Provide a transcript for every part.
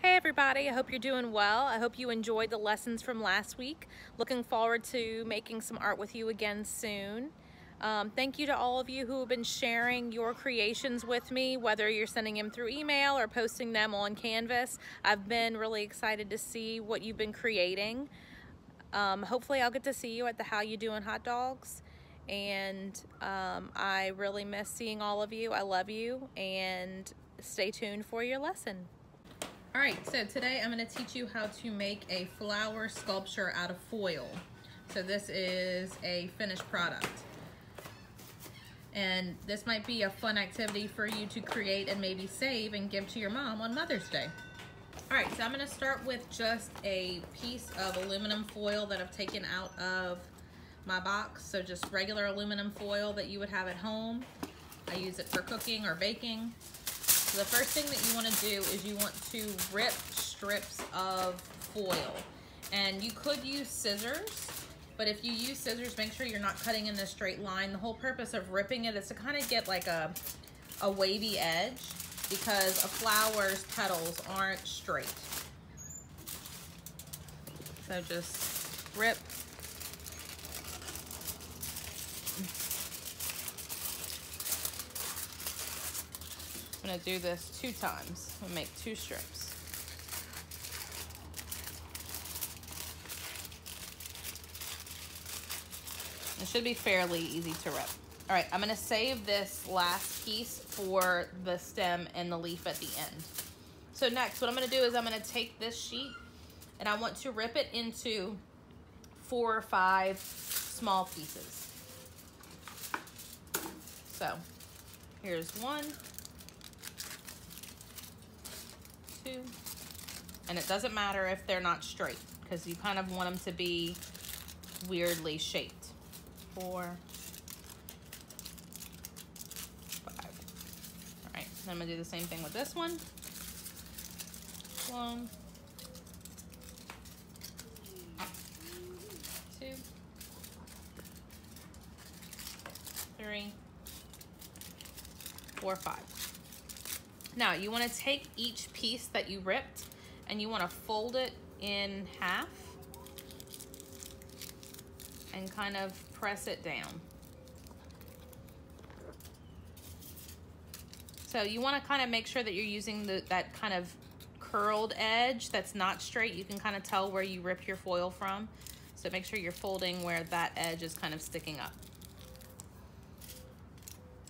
Hey everybody, I hope you're doing well. I hope you enjoyed the lessons from last week. Looking forward to making some art with you again soon. Thank you to all of you who have been sharing your creations with me, whether you're sending them through email or posting them on Canvas. I've been really excited to see what you've been creating. Hopefully I'll get to see you at the How You Doing Hot Dogs. And I really miss seeing all of you. I love you, and stay tuned for your lesson. All right, so today I'm going to teach you how to make a flower sculpture out of foil. So this is a finished product. And this might be a fun activity for you to create and maybe save and give to your mom on Mother's Day. All right, so I'm going to start with just a piece of aluminum foil that I've taken out of my box. So just regular aluminum foil that you would have at home. I use it for cooking or baking. So the first thing that you want to do is you want to rip strips of foil. And you could use scissors, but if you use scissors, make sure you're not cutting in a straight line. The whole purpose of ripping it is to kind of get like a wavy edge, because a flower's petals aren't straight. So just rip. I'm going to do this 2 times. We'll make 2 strips. It should be fairly easy to rip. All right, I'm going to save this last piece for the stem and the leaf at the end. So next, what I'm going to do is I'm going to take this sheet and I want to rip it into 4 or 5 small pieces. So here's 1, 2, and it doesn't matter if they're not straight, because you kind of want them to be weirdly shaped. 4, 5. All right, then I'm gonna do the same thing with this one. 1, 2, 3, 4, 5. Now you want to take each piece that you ripped and you want to fold it in half and kind of press it down. So you want to kind of make sure that you're using that kind of curled edge that's not straight. You can kind of tell where you rip your foil from. So make sure you're folding where that edge is kind of sticking up.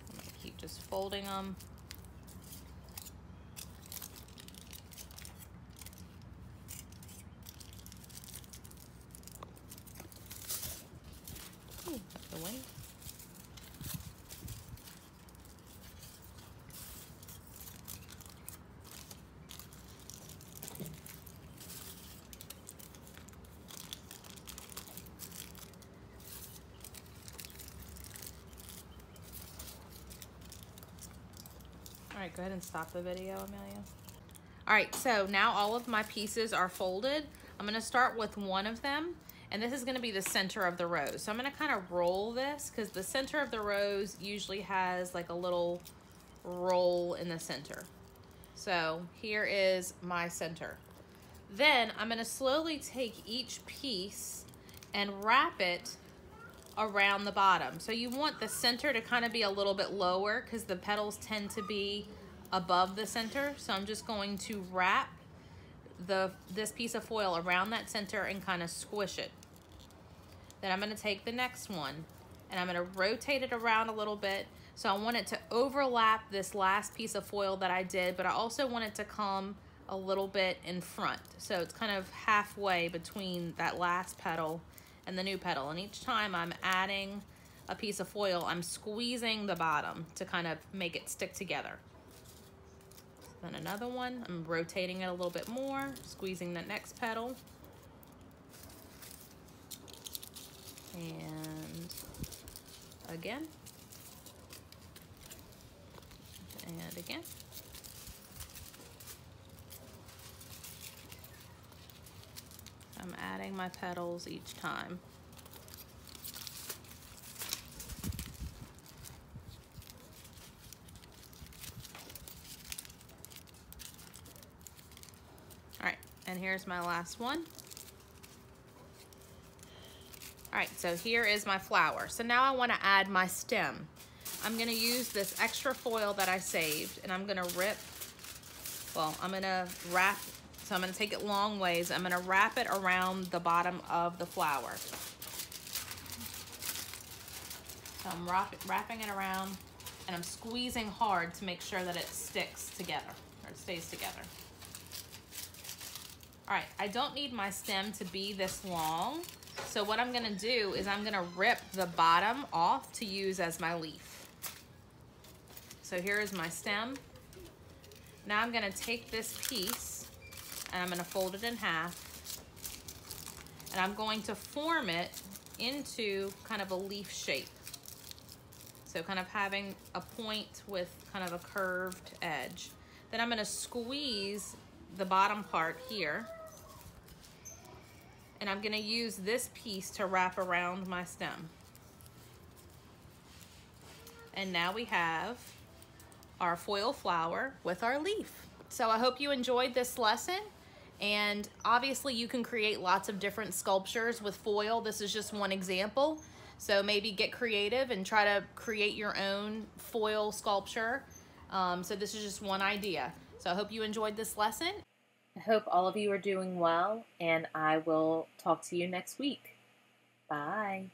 I'm going to keep just folding them. The wind. All right, go ahead and stop the video, Amelia. All right, so now all of my pieces are folded. I'm gonna start with one of them, and this is gonna be the center of the rose. So I'm gonna kind of roll this, because the center of the rose usually has like a little roll in the center. So here is my center. Then I'm gonna slowly take each piece and wrap it around the bottom. So you want the center to kind of be a little bit lower, because the petals tend to be above the center. So I'm just going to wrap this piece of foil around that center and kind of squish it. Then I'm going to take the next one and I'm going to rotate it around a little bit. So I want it to overlap this last piece of foil that I did, but I also want it to come a little bit in front. So it's kind of halfway between that last petal and the new petal. And each time I'm adding a piece of foil, I'm squeezing the bottom to kind of make it stick together. Then another one, I'm rotating it a little bit more, squeezing the next petal. And again. And again. I'm adding my petals each time. And here's my last one. All right, so here is my flower. So now I want to add my stem. I'm going to use this extra foil that I saved, and I'm going to rip, well, I'm going to wrap, so I'm going to take it long ways. I'm going to wrap it around the bottom of the flower. So I'm wrapping it around, and I'm squeezing hard to make sure that it sticks together, or it stays together. All right, I don't need my stem to be this long. So what I'm gonna do is I'm gonna rip the bottom off to use as my leaf. So here is my stem. Now I'm gonna take this piece and I'm gonna fold it in half. And I'm going to form it into kind of a leaf shape. So kind of having a point with kind of a curved edge. Then I'm gonna squeeze the bottom part here. And I'm gonna use this piece to wrap around my stem. And now we have our foil flower with our leaf. So I hope you enjoyed this lesson. And obviously you can create lots of different sculptures with foil. This is just one example. So maybe get creative and try to create your own foil sculpture. So this is just one idea. So I hope you enjoyed this lesson. I hope all of you are doing well, and I will talk to you next week. Bye.